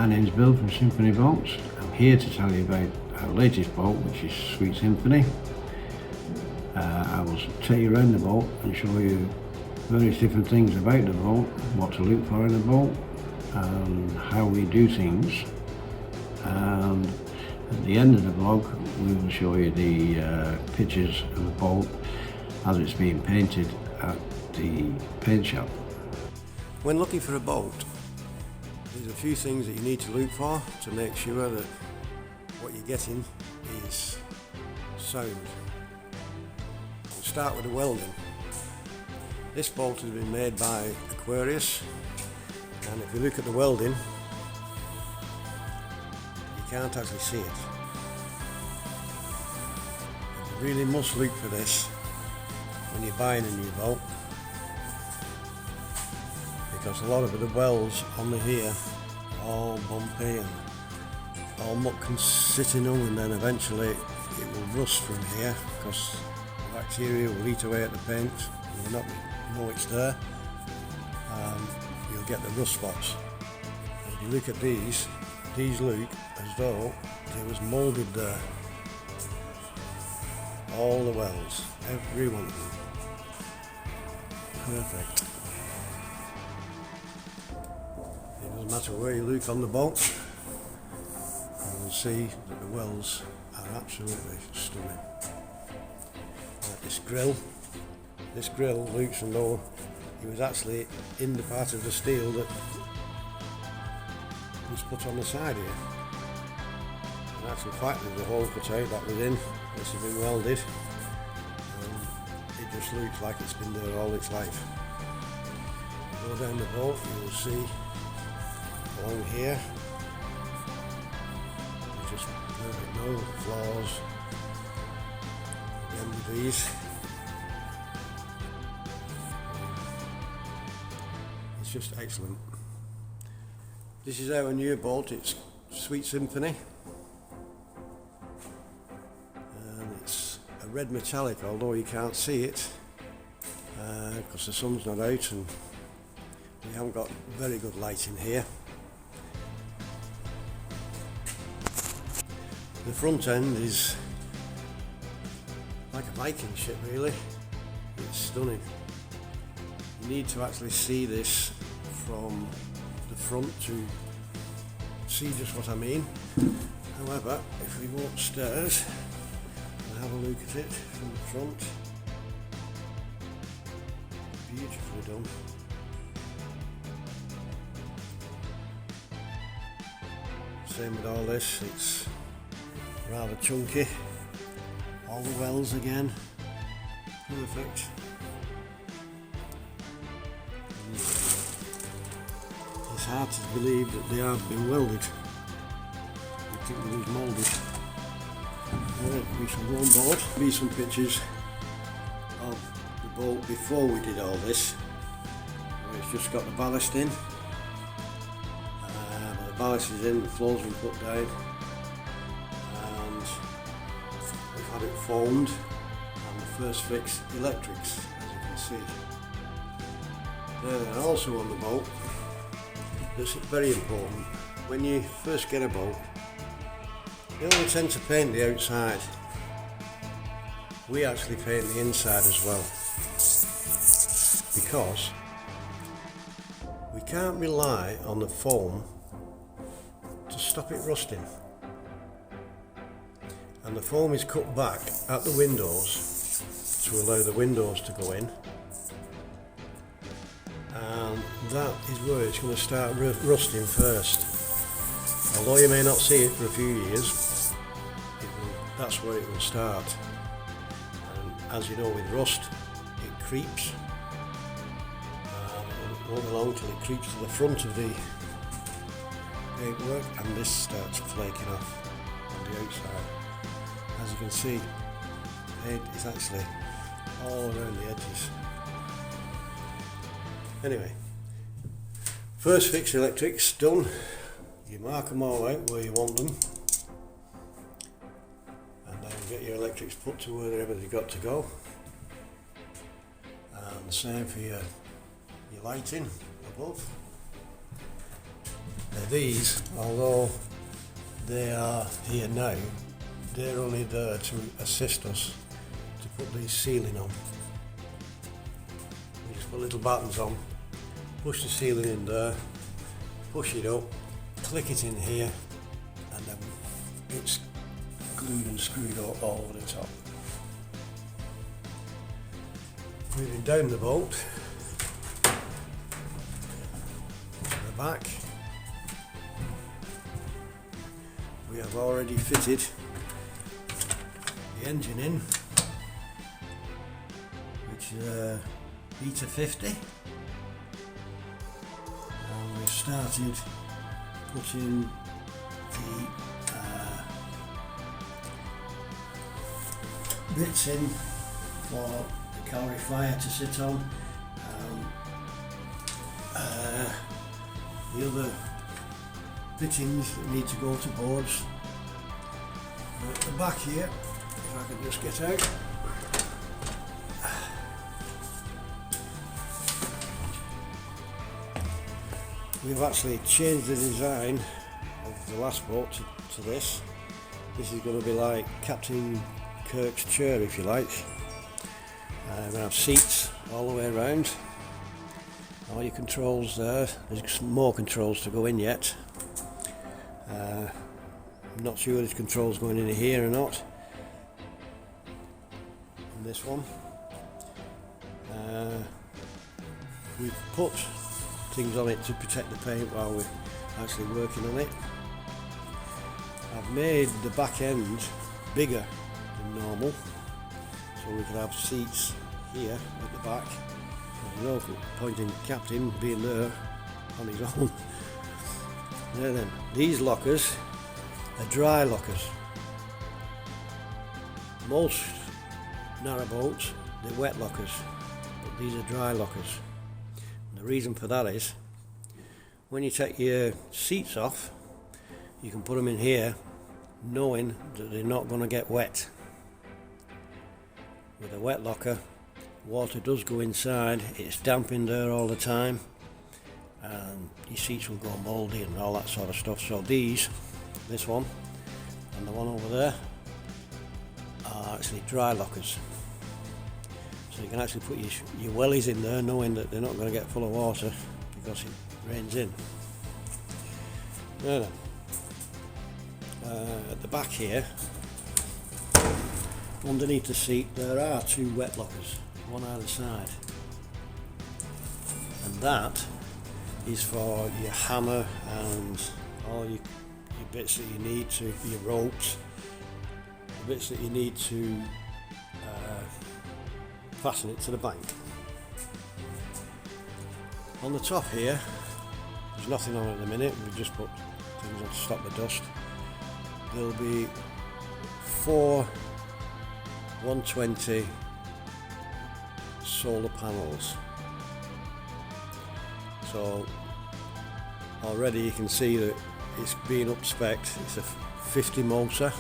My name's Bill from Symphony Bolts. I'm here to tell you about our latest bolt, which is Sweet Symphony. I will take you around the bolt and show you various different things about the bolt, what to look for in a bolt, and how we do things. And at the end of the vlog, we will show you the pictures of the bolt as it's being painted at the paint shop. When looking for a bolt, there's a few things that you need to look for to make sure that what you're getting is sound. We'll start with the welding. This bolt has been made by Aquarius, and if you look at the welding, you can't actually see it. You really must look for this when you're buying a new bolt, because a lot of the welds on the here are all bumpy and all muck can sit in them, and then eventually it will rust from here because the bacteria will eat away at the paint and you'll not know it's there, and you'll get the rust spots. And if you look at these look as though they was moulded there. All the welds, every one of them. Perfect. It doesn't matter where you look on the bolt, you will see that the welds are absolutely stunning. Like this grill looks as though it was actually in the part of the steel that was put on the side here. In actual fact, there's a hole cut out that was in, this has been welded, and it just looks like it's been there all its life. Go down the bolt, you will see along here, there's just perfect, no flaws. Again with these, it's just excellent. This is our new bolt, it's Sweet Symphony, and it's a red metallic, although you can't see it because the sun's not out and we haven't got very good light in here. The front end is like a Viking ship really, it's stunning. You need to actually see this from the front to see just what I mean. However, if we walk upstairs and have a look at it from the front, beautifully done. Same with all this, it's rather chunky. All the welds again, perfect. It's hard to believe that they have been welded. I think they was moulded. Right, we shall go on board. Be some pictures of the bolt before we did all this. It's just got the ballast in. The ballast is in, the floor's been put down, and we've had it foamed and the first fix electrics, as you can see. Then also on the bolt, this is very important. When you first get a bolt, you only tend to paint the outside. We actually paint the inside as well, because we can't rely on the foam to stop it rusting. And the foam is cut back at the windows to allow the windows to go in, and that is where it's going to start rusting first. Although you may not see it for a few years, that's where it will start. And as you know, with rust, it creeps, and it won't be long till it creeps to the front of the paintwork, and this starts flaking off on the outside. As you can see, paint is actually all around the edges. Anyway, first fix electrics done. You mark them all out where you want them, and then get your electrics put to wherever they've got to go. And the same for your lighting above. Now these, although they are here now, they're only there to assist us to put the ceiling on. We just put little buttons on, push the ceiling in there, push it up, click it in here, and then it's glued and screwed all over the top. Moving down the bolt to the back, we have already fitted the engine in, which is a Beta 50, and we've started putting the bits in for the calorifier to sit on. The other fittings that need to go to boards. And at the back here, if I can just get out, we've actually changed the design of the last boat to this. This is going to be like Captain Kirk's chair, if you like. We're going to have seats all the way around. All your controls there. There's more controls to go in yet. I'm not sure there's controls going in here or not. And this one. We've put things on it to protect the paint while we're actually working on it. I've made the back end bigger than normal, so we can have seats here at the back. There's no point in Captain being there on his own. Now then, these lockers are dry lockers. Most narrowboats, they're wet lockers, but these are dry lockers. And the reason for that is, when you take your seats off, you can put them in here knowing that they're not going to get wet. With a wet locker, water does go inside, it's damp in there all the time, and your seats will go mouldy and all that sort of stuff. So these, this one and the one over there, are actually dry lockers. So you can actually put your wellies in there knowing that they're not going to get full of water because it rains in. Now then, at the back here, underneath the seat, there are two wet lockers, one either side, and that is for your hammer and all your bits that you need to, your ropes, the bits that you need to fasten it to the bank. On the top here, there's nothing on at the minute, we've just put things on to stop the dust. There'll be 4 120 solar panels. So already you can see that it's being up-spec'd. It's a 50 motor,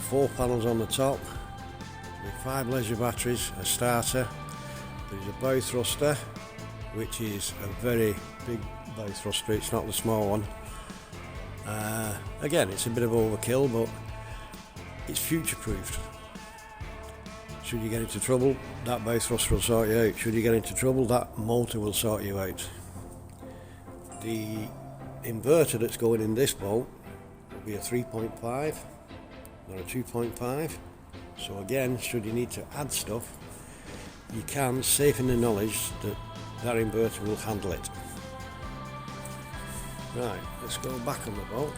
4 panels on the top, with 5 leisure batteries, a starter. There's a bow thruster, which is a very big bow thruster, it's not the small one. Again, it's a bit of overkill, but it's future-proofed. Should you get into trouble, that bow thruster will sort you out. Should you get into trouble, that motor will sort you out. The inverter that's going in this boat will be a 3.5, not a 2.5. So again, should you need to add stuff, you can, safe in the knowledge that that inverter will handle it. Right, let's go back on the boat.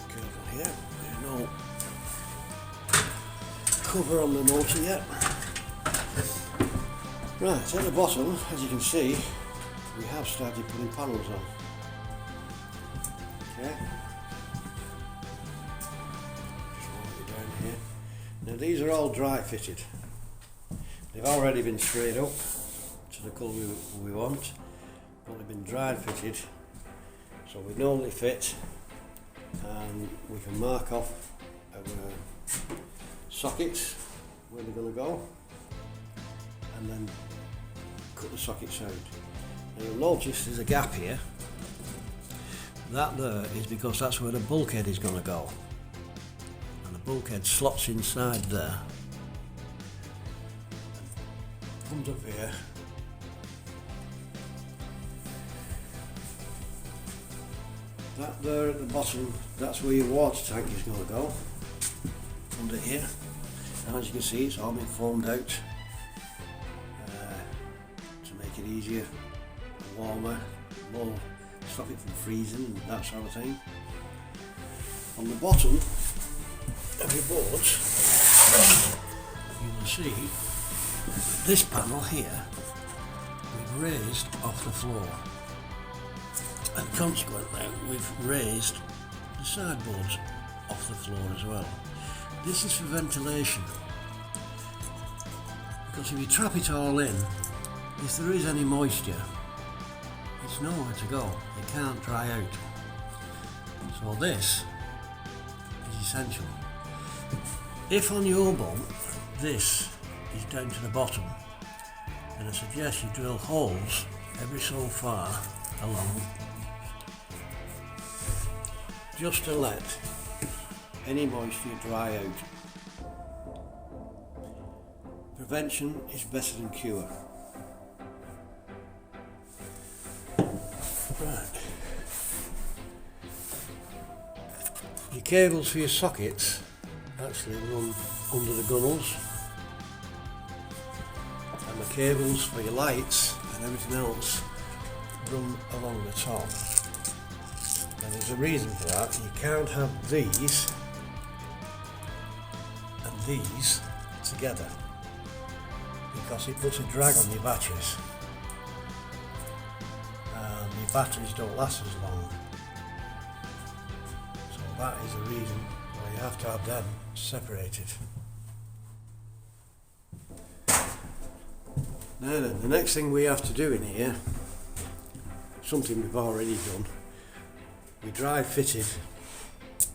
Careful here, there's no cover on the motor yet. Right, at the bottom, as you can see, we have started putting panels on. Okay. Just wipe it down here. Now these are all dry fitted. They've already been sprayed up to the colour we want, but they've been dry fitted, so we normally fit, and we can mark off our sockets where they're going to go, and then cut the sockets out. Now you'll notice there's a gap here. That there is because that's where the bulkhead is going to go. And the bulkhead slots inside there. Comes up here. That there at the bottom, that's where your water tank is going to go. Under here. And as you can see, it's all been formed out to make it easier, warmer, more, stop it from freezing and that sort of thing. On the bottom of your boat, you will see this panel here we've raised off the floor, and consequently we've raised the sideboards off the floor as well. This is for ventilation, because if you trap it all in, if there is any moisture, it's nowhere to go, it can't dry out. So this is essential. If on your boat this is down to the bottom, then I suggest you drill holes every so far along, just to let any moisture dry out. Prevention is better than cure. Right. Your cables for your sockets actually run under the gunnels, and the cables for your lights and everything else run along the top. And there's a reason for that. You can't have these and these together, because it puts a drag on your batteries, and your batteries don't last as long. So that is the reason why you have to have them separated. Now then, the next thing we have to do in here, something we've already done, we dry fitted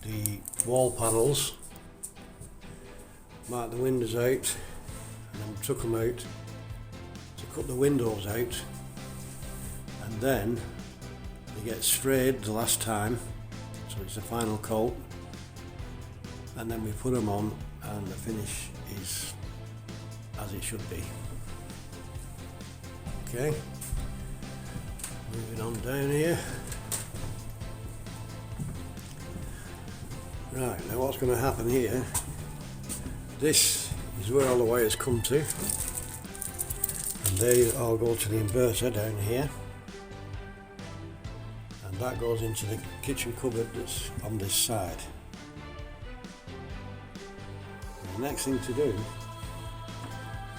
the wall panels, marked the windows out, and then took them out to cut the windows out, and then they get sprayed the last time, so it's the final coat, and then we put them on and the finish is as it should be. Okay, moving on down here. Right, now what's going to happen here, this is where all the wires come to, and they all go to the inverter down here, and that goes into the kitchen cupboard that's on this side. And the next thing to do,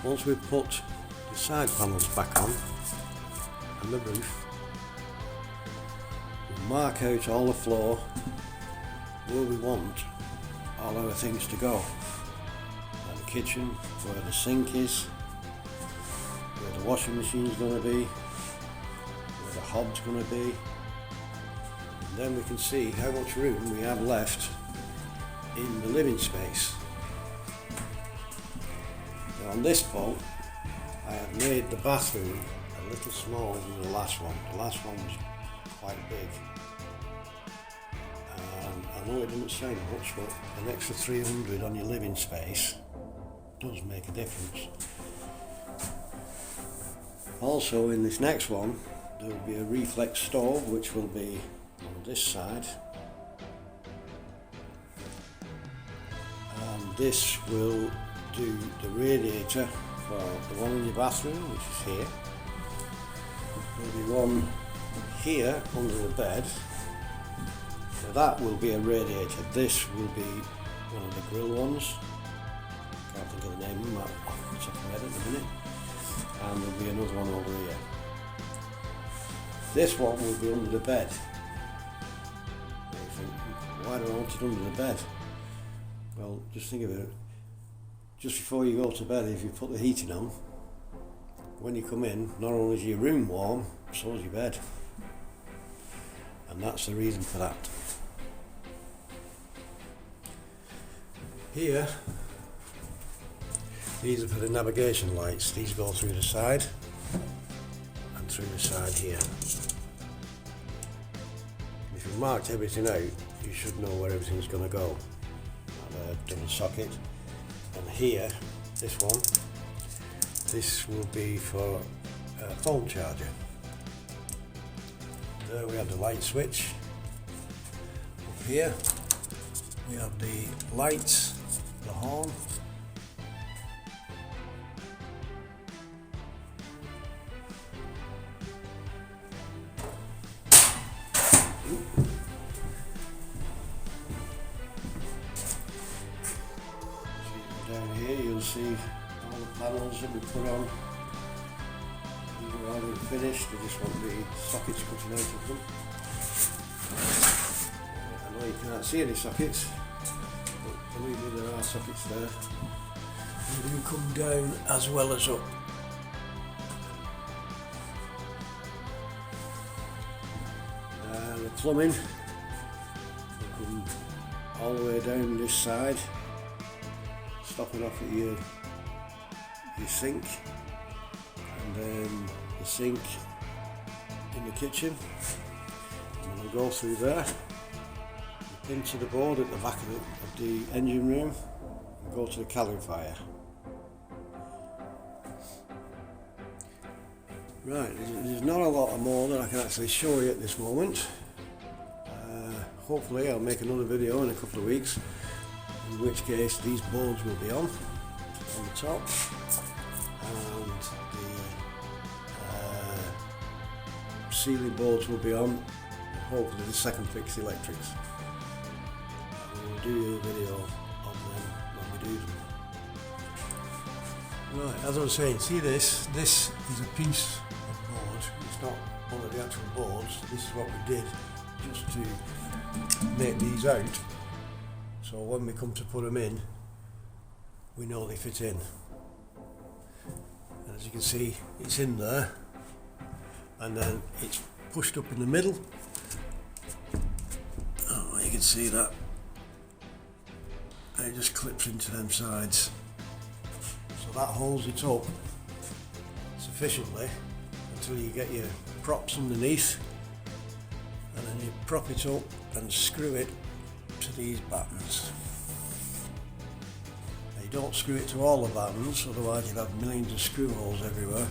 once we've put the side panels back on and the roof, we'll mark out all the floor where we want all our things to go. Like the kitchen, where the sink is, where the washing machine is going to be, where the hob's going to be, and then we can see how much room we have left in the living space. Now on this boat, I have made the bathroom a little smaller than the last one. The last one was quite big. I know it doesn't sound much, but an extra 300 on your living space does make a difference. Also in this next one there will be a reflex stove, which will be on this side, and this will do the radiator for the one in your bathroom, which is here. There'll be one here under the bed. So that will be a radiator. This will be one of the grill ones. Can't think of the name of them, I'll check my head in a minute. And there'll be another one over here. This one will be under the bed. And you think, why do I want it under the bed? Well, just think of it. Just before you go to bed, if you put the heating on, when you come in, not only is your room warm, so is your bed. And that's the reason for that. Here, these are for the navigation lights. These go through the side. through the side here. If you've marked everything out, you should know where everything's going to go. And a double socket. And here, this one, this will be for a phone charger. There we have the light switch. Up here we have the lights, the horn. Down here you'll see all the panels that we put on. These are already finished, they just want the sockets cutting out of them. I know you can't see any sockets, but believe me, there are sockets there. They do come down as well as up. The plumbing will come all the way down this side, stopping off at your sink, and then the sink in the kitchen, and we'll go through there, into the board at the back of the engine room, and go to the calorifier. Right, there's not a lot more that I can actually show you at this moment. Hopefully I'll make another video in a couple of weeks, in which case these boards will be on the top, and the ceiling boards will be on, and hopefully the second fix electrics. We'll do a video of them when we do them. Right, as I was saying, see this is a piece of board. It's not one of the actual boards. This is what we did just to make these out, so when we come to put them in, we know they fit in. And as you can see, it's in there, and then it's pushed up in the middle. Oh, you can see that. And it just clips into them sides, so that holds it up sufficiently until you get your props underneath, and then you prop it up and screw it to these battens. Now, you don't screw it to all the battens, otherwise you'll have millions of screw holes everywhere.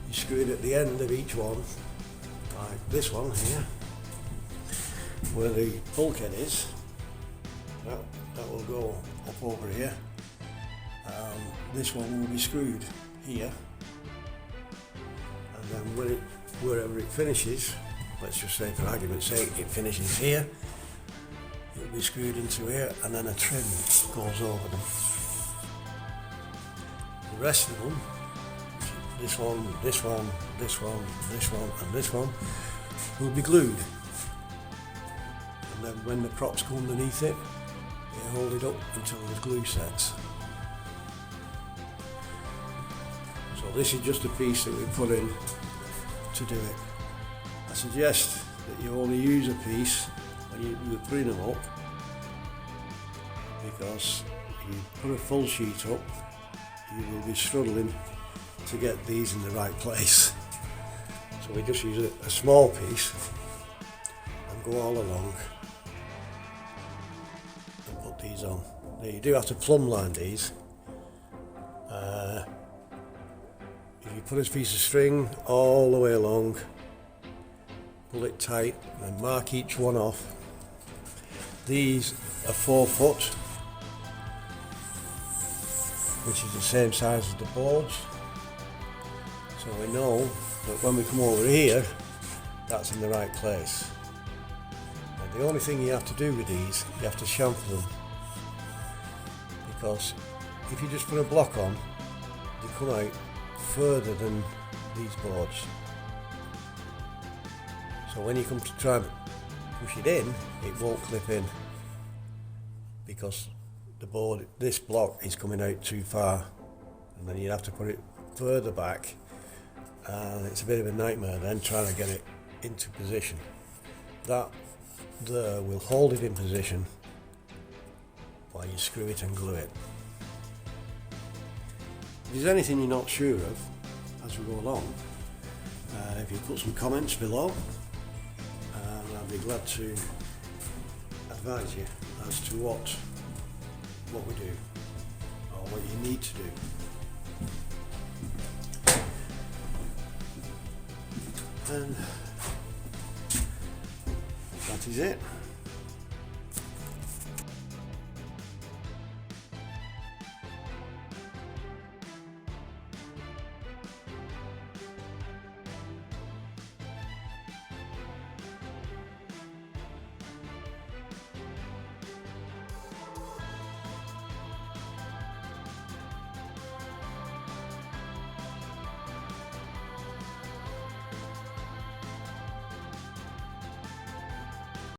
You screw it at the end of each one, like this one here, where the bulkhead is. That will go up over here. This one will be screwed here, and then wherever it finishes, let's just say for argument's sake it finishes here, it'll be screwed into here, and then a trim goes over them. The rest of them, this one, this one, this one, this one and this one, will be glued, and then when the props go underneath it, you hold it up until the glue sets. So this is just a piece that we put in to do it. I suggest that you only use a piece when you're putting them up, because if you put a full sheet up, you will be struggling to get these in the right place. So we just use a small piece and go all along and put these on. Now you do have to plumb line these. If you put a piece of string all the way along, pull it tight and mark each one off. These are 4 foot, which is the same size as the boards. So we know that when we come over here, that's in the right place. And the only thing you have to do with these, you have to chamfer them. Because if you just put a block on, they come out further than these boards. So when you come to try and push it in, it won't clip in, because the board, this block is coming out too far, and then you have to put it further back, and it's a bit of a nightmare then trying to get it into position. That there will hold it in position while you screw it and glue it. If there's anything you're not sure of as we go along, If you put some comments below, and I'd be glad to advise you as to what we do or what you need to do. And that is it.